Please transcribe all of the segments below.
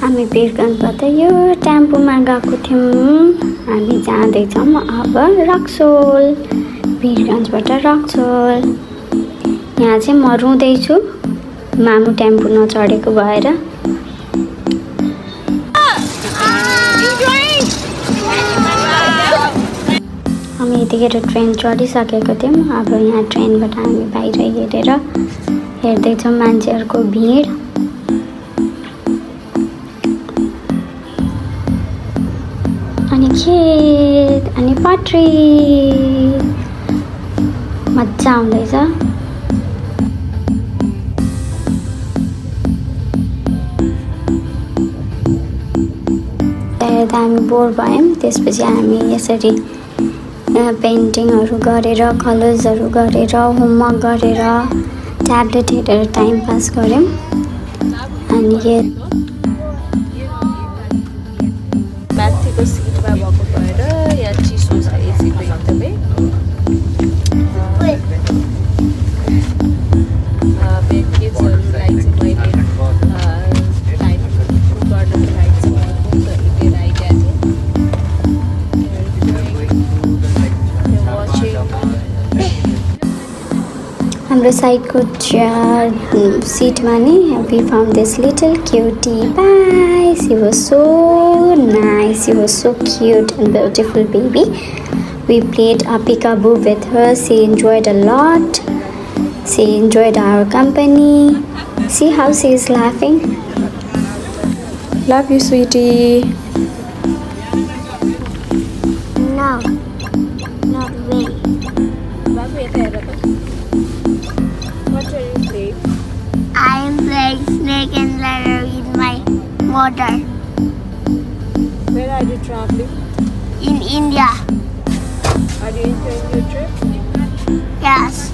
हामी वीरगन्जबाट यो टेम्पोमा गएको थियौँ। हामी जाँदैछौँ अब रक्सोल। वीरगन्जबाट रक्सोल। यहाँ चाहिँ म रुँदैछु मामु टेम्पो नचढेको भएर। हामी यतिखेर ट्रेन चढिसकेको थियौँ। अब यहाँ ट्रेनबाट हामी बाहिर हेर्दैछौँ मान्छेहरूको भिड। अनि खेत अनि पटरी मजा आउँदैछ। हेर्दा हामी बोर भयौँ। त्यसपछि हामी यसरी पेन्टिङहरू गरेर कलर्सहरू गरेर होमवर्क गरेर ट्याब्लेट हेरेर टाइम पास गऱ्यौँ। अनि माथिको सिटमा भएको भएर यहाँ चिसो छ एसीको एकदमै। किड्सहरूलाई चाहिँ मैले टाइम गर्नको लागि चाहिँ बुक्सहरू लिएर आइदिएको थिएँ। हाम्रो साइडको चेयर सिटमा नि we found this little cutie pie. She was so nice. She was so cute and beautiful baby. We played a peekaboo with her. She enjoyed a lot. She enjoyed our company. See how she is laughing. Love you, sweetie. No, not really. What are you playing? I am playing snake and ladder with my mother Where are you traveling? in India. Are you enjoying your trip? Yes,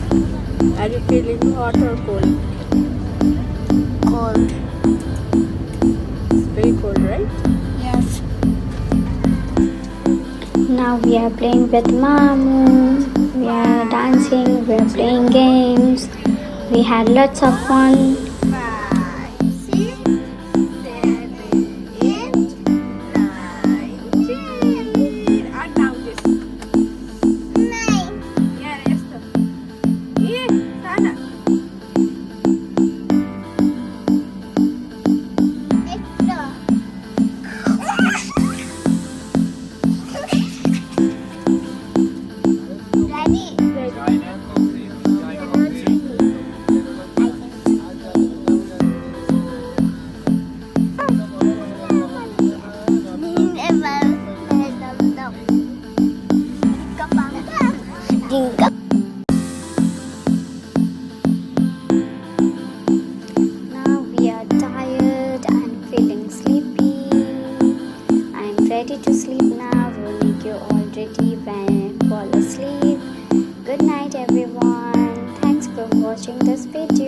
Are you feeling hot or cold? cold. It's very cold, right? Yes. Now we are playing with Mamu. We are dancing. We are playing games. We had lots of fun. 5, 6, 7, 8, 9, 10. And now this. 9. Yeah, Esther. Yeah, Sana. Extra. Daddy. Now we are tired. I'm feeling sleepy. I'm ready to sleep now. Ronik, you already went fall asleep. Good night, everyone. Thanks for watching this video.